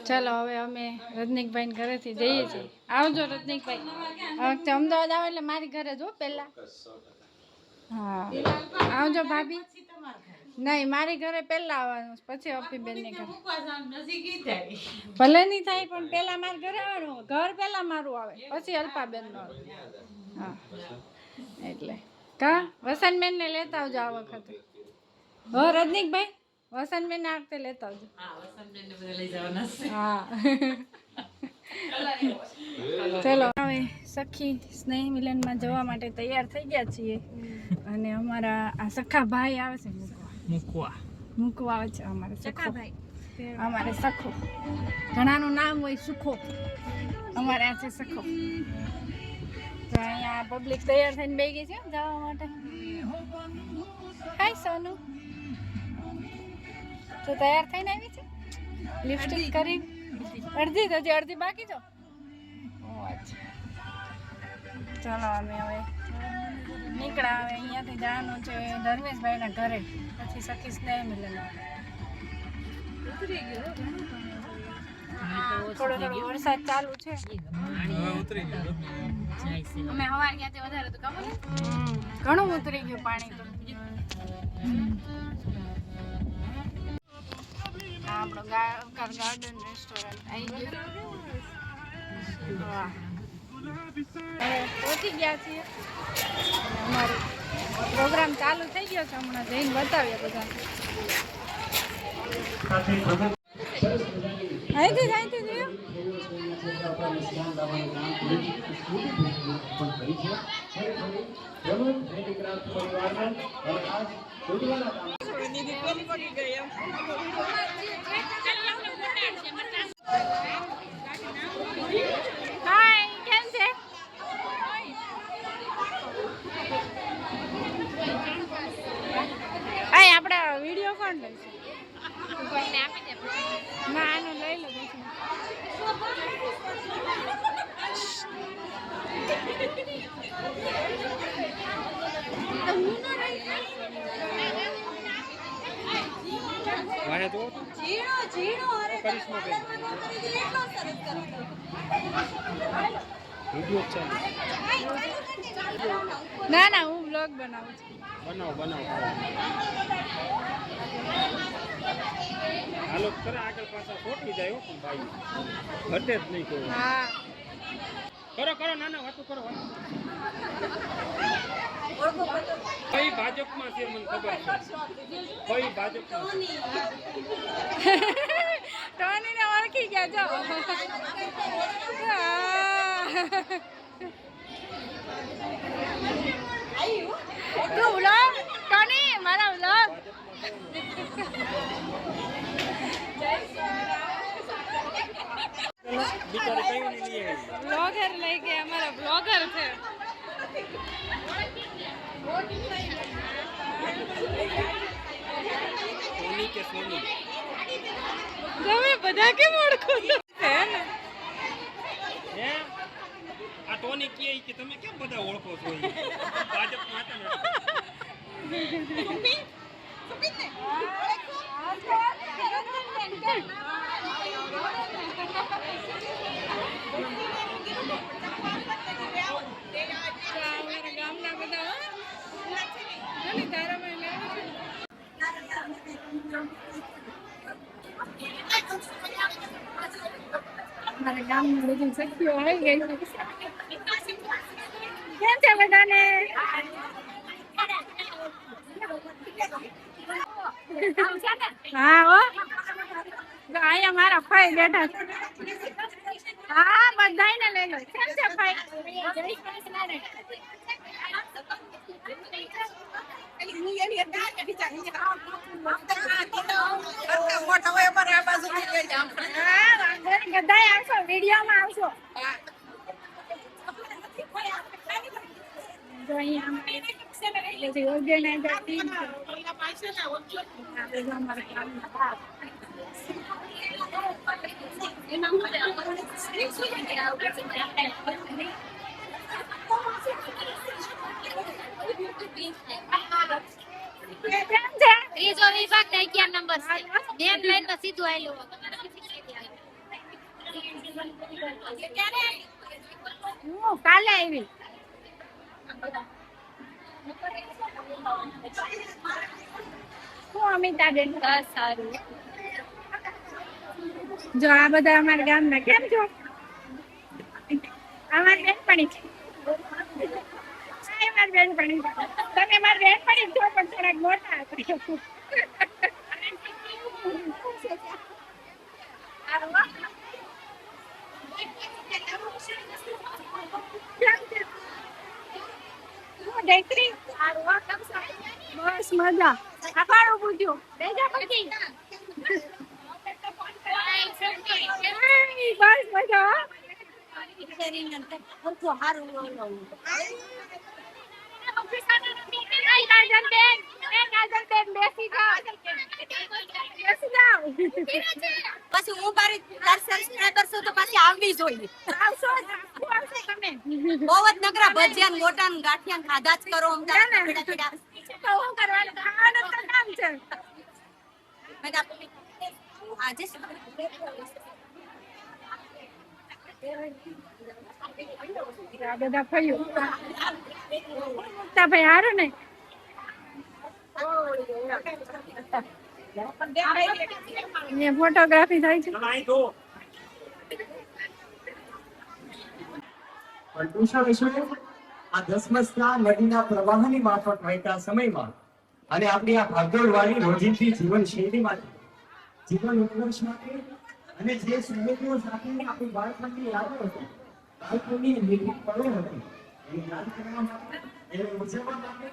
ચાલો હવે અમે રજનીકભાઈ ઘરેથી જઈએ છીએ. આવજો રજનીકભાઈ. આ વખતે અમદાવાદ આવે એટલે મારી ઘરે જો પહેલા. હા આવજો ભાભી. નહીં મારી ઘરે પહેલા આવવાનું પછી અપીબેન ને ઘરે. ભલે નહીં થાય પણ પહેલા મારા ઘરે આવવાનું. ઘર પહેલા મારું આવે પછી અલ્પાબેન નું આવે. હા એટલે કા વસંતબેન ને લેતા આવજો આ વખતે. હો રજનીકભાઈ વસંતબેન ને આ વખતે લેતા આવજો. હા ચલો હવે સખી સ્નેહ મિલનમાં જવા માટે તૈયાર થઈ ગયા છીએ અને અમારા આ સખા ભાઈ આવે છે મૂકવા આવે છે અમારે સખા ભાઈ. અમારે સખો ઘણાનું નામ હોય સુખો, અમારે આ છે સખો. તો અહીંયા પબ્લિક તૈયાર થઈને બેસી ગઈ છે જવા માટે. હાય સોનુ તો તૈયાર થઈને આવી છે લિપસ્ટિક કરી અડધી તો અડધી બાકી છો. ચાલો અમે હવે નીકળ્યા. હવે અહીંયાથી જવાનું છે ધર્મેશભાઈના ઘરે, પછી સખી સ્નેહ મિલન. થોડો થોડો વરસાદ ચાલુ છે. અમે હવાર ગયા વધારે તો ખબર ઘણું ઉતરી ગયું પાણી. તો આપણો ગાર્ડન રેસ્ટોરન્ટ આવી ગયું. પહોંચી ગયા છીએ. અમારો પ્રોગ્રામ ચાલુ થઈ ગયો છે. હમણાં જઈને બતાવીએ બધા. અહીંથી જોયું. આપણે વિડીયો કોણ લઈશું? કોઈને આપી દે. ના આનું લઈ લો પછી. ના ના હું બ્લોગ બનાવું છું. બનાવો હાલો કરે આગળ પાછા ખોટી જાય પણ ભાઈ ઘટે જ નહીં કોઈ. હા કરો નાના વાતો કરો. કઈ ભાજપમાં છે મને ખબર છે. કઈ ભાજપમાં ટોનીને ઓળખી ગયા જો. તું વ્લોગ ટોની મારા વ્લોગ બ્લોગર લઈ ગયા. અમારા બ્લોગર છે. સોની કે સોની તમે બધા કેમ ઓળખો છો? આ ટોની કે તમે કેમ બધા ઓળખો છો? ભાજપમાં હતા ને. મારા ગામની બધી સખીઓ આવી ગઈ છે. કેમ છે બધાને? હા હો અહીંયા મારા ભાઈ બેઠા છે. હા બધાને લઈ લો. કેમ છે ભાઈ? બધા આવશો વિડીયોમાં આવશો. જો અહીંયા ઓર્ગેનાઇઝર ટીમ છે. ત્રીજો વિભાગ 11 નંબર મેન લાઈન માં સીધું આવેલું. હું કાલે આવી. હું અમિતાબેન સારું. જો આ બધા અમારા ગામના કેમ છો? અમારી બેનપણી છે. મારી બેનપણી તમે મારી બેનપણી છો પણ થોડાક મોટા હતા. બસ મજા. આપાડું પૂછ્યું બેજા પછી બસ મજા. પછી હું મારી તાર સબસ્ક્રાઇબર છું તો પાછી આવવી જોઈએ. આવશો તમે. બહુ જ નકરા ભજીયા મોટા ગાંઠિયા ખાધા જ કરો અમદાવાદ શું કરવાનું? ખાવાનું તો કામ છે. આજે આ બધા ફર્યું. મુક્તા ભાઈ હારું ને? અહીંયા ફોટોગ્રાફી થાય છે. તમે અહીં જો પણ પૂછો વિશે આ ધસમસતા નદીના પ્રવાહની માફક વહેતા સમયમાં અને આપણી આ ભાગદોડવાળી રોજિંદી જીવન શૈલીમાંથી જીવન ઉત્કર્ષ માટે અને જે સ્મૃતિઓ સાથે આપણી બાળપણની યાદો હતી, બાળપણની નિર્મિત પળો હતી, એને યાદ કરવા માટે, એને ઉજવવા માટે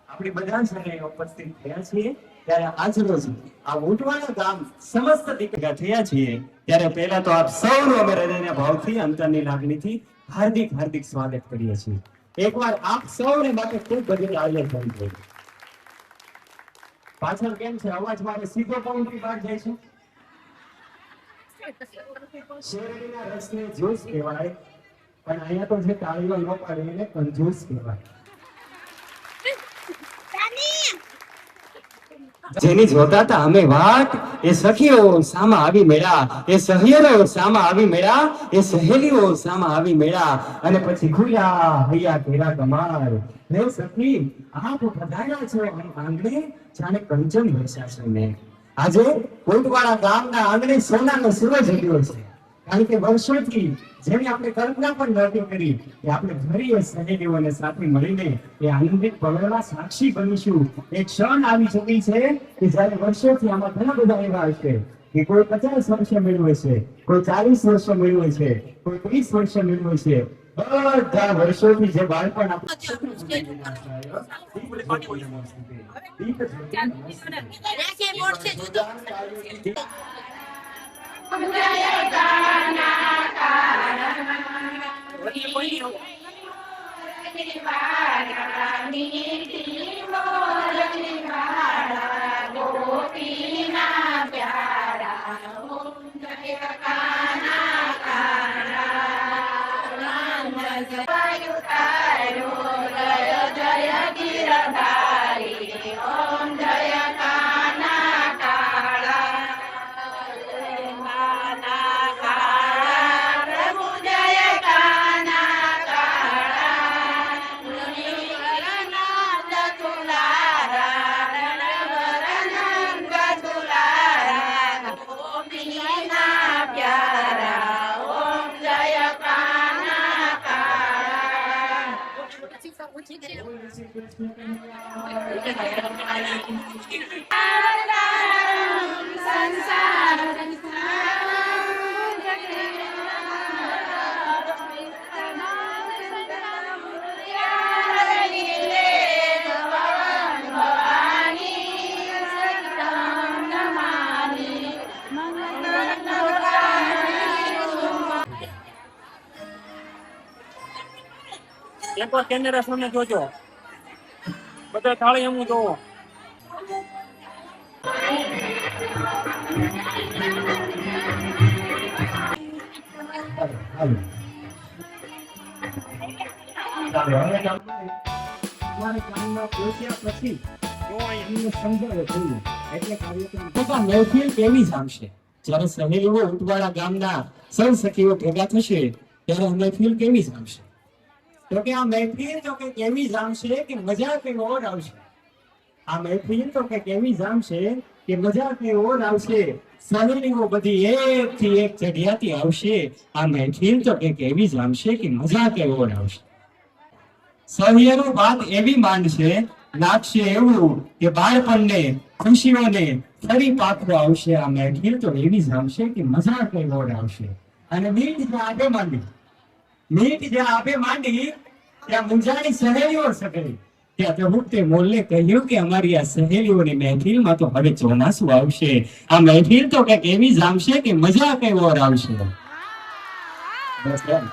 આપણે બધા જ અહીંયા ઉપસ્થિત થયા છીએ. ત્યારે આજ રોજ આ ઉટવાડા ગામ સમસ્ત દીકરા થયા છીએ ત્યારે પહેલા તો આપ સૌનું અમે હૃદયના ભાવથી અંતરની લાગણીથી હાર્દિક હાર્દિક સ્વાગત કરીએ છીએ. એકવાર આપ સૌને માટે ખૂબ બધી તાળીઓ થઈ ગઈ. પાછળ કેમ છે અવાજ મારે સીધો બાઉન્ડ્રી બહાર જાય છે? શેરડીના રસને જ્યુસ કહેવાય પણ અહીંયા તો જે તાળીઓ ન પાડે એને કંજૂસ કહેવાય. જેની જોતા હતા અમે વાટ એ સખીઓ સામા આવી મેળા, એ સહિયરો સામા આવી મેળા, એ સહેલીઓ સામા આવી મેળા અને પછી ખુલ્યા હૈયા કેરા કમાર. હે સખી આપ પધાર્યા છો આંગણે જાણે કંચન વરસ્યા છે ને. આજે કોટવાડા ગામના આંગણે સોનાનો સૂરજ ઉગ્યો છે કારણ કે વર્ષોથી જેની આપણે કલ્પના પણ નહોતી કરી કે આપણે ઘણી સહેલીઓને સાથે મળીને એ આનંદિત પળોના સાક્ષી બનીશું. એક ક્ષણ આવી ચૂકી છે કે જ્યારે વર્ષોથી આમાં ઘણા બધા એવા હશે કે કોઈ 50 વર્ષે મેળવે છે, કોઈ 40 વર્ષે મેળવે છે, કોઈ 30 વર્ષે મેળવે છે. બધા વર્ષોથી જે બાળપણ આપણે એકવાર કેમેરા સામે જોજો, બધા થાળી એમ જોવો. મહેફિલ કેવી જ આવશે જ્યારે સહેલીઓ ઉંટવાડા ગામના સૌ સખીઓ ભેગા થશે ત્યારે આ મહેફિલ કેવી જામશે? તો કે આ મહેફિલ તો કે કેવી જામશે કે મજા કઈ ઓર આવશે. આ મહેફિલ તો કે કેવી જામશે કે મજા કઈ ઓર આવશે. સહેલીઓ બધી એકથી એક ચઢિયાતી આવશે. આ મહેફિલ તો કે કેવી જામશે કે મજા કઈ ઓર આવશે. સહિયરો વાત એવી માંડશે, લાગશે એવું કે બાળપણને ખુશીઓને ફરી પાછું આવશે. આ મહેફિલ તો એવી જામશે કે મજા કઈ ઓર આવશે. અને મીઠ જ્યાં આબે માંડી, મીઠ જ્યાં આબે માંડી ત્યાં મુંજાણી સહેલીઓ સકળી. ત્યાં પ્રભુતે મોલને કહ્યું કે અમારી આ સહેલીઓની મહેફિલમાં તો હવે ચોમાસું આવશે. આ મહેફિલ તો કંઈક એવી જામશે કે મજા કઈ ઓર આવશે. બસ એમ.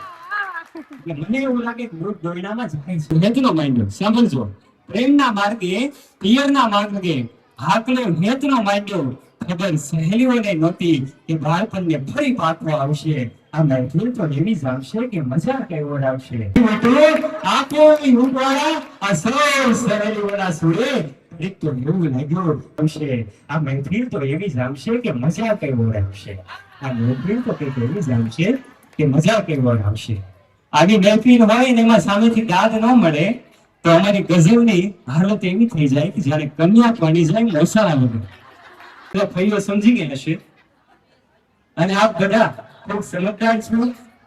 એટલે મને એવું લાગે કે મૃત દોયડામાં જાય છે. હેતનો માંડ્યો સાંભળજો. પ્રેમના માર્ગે પિયરના માર્ગે હાકલે હેતનો માંડ્યો. ખબર સહેલીઓને નહોતી કે બાળપણને ફરી પાછું આવશે. આ મહેફિલ તો એવી જામશે કે મજા કઈ ઓર આવશે. આપો ઉંટવાડા આ સૌ સહેલીઓના સુરે એક તો એવું લાગ્યું આવશે. આ મહેફિલ તો એવી જામશે કે મજા કઈ ઓર આવશે. આ મહેફિલ તો કઈક એવી જામશે કે મજા કઈ ઓર આવશે. આવી મહેફિલ હોય ને એમાં સામેથી દાદ ન મળે તો અમારી ગઝલની હાલત એવી થઈ જાય કે જાણે કન્યા બની જાય મોસાળા વગર. તો ભાઈઓ સમજી ગયા હશે. અને આપ બધા ખૂબ સમજદાર છો.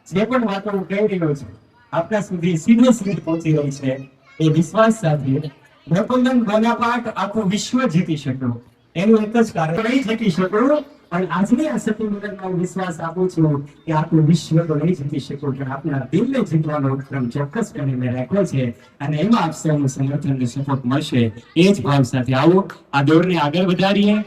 જે પણ વાતો હું કહી રહ્યો છું આપણા સુધી સીધે સીધી પહોંચી રહી છે એ વિશ્વાસ સાથે નેપોલિયન બોનાપાર્ટ આખું વિશ્વ જીતી શક્યો. એનું એક જ કારણ નહીં જીતી શક્યો પણ આજની આ સતીમંડળમાં હું વિશ્વાસ આપું છું કે આખું વિશ્વ તો નહીં જીતી શક્યું પણ આપણા દિલને જીતવાનો ઉપક્રમ ચોક્કસપણે મેં રાખ્યો છે. અને એમાં આપ સૌનું સમર્થન અને સપોર્ટ મળશે એ જ ભાવ સાથે આવો આ દોડને આગળ વધારીએ.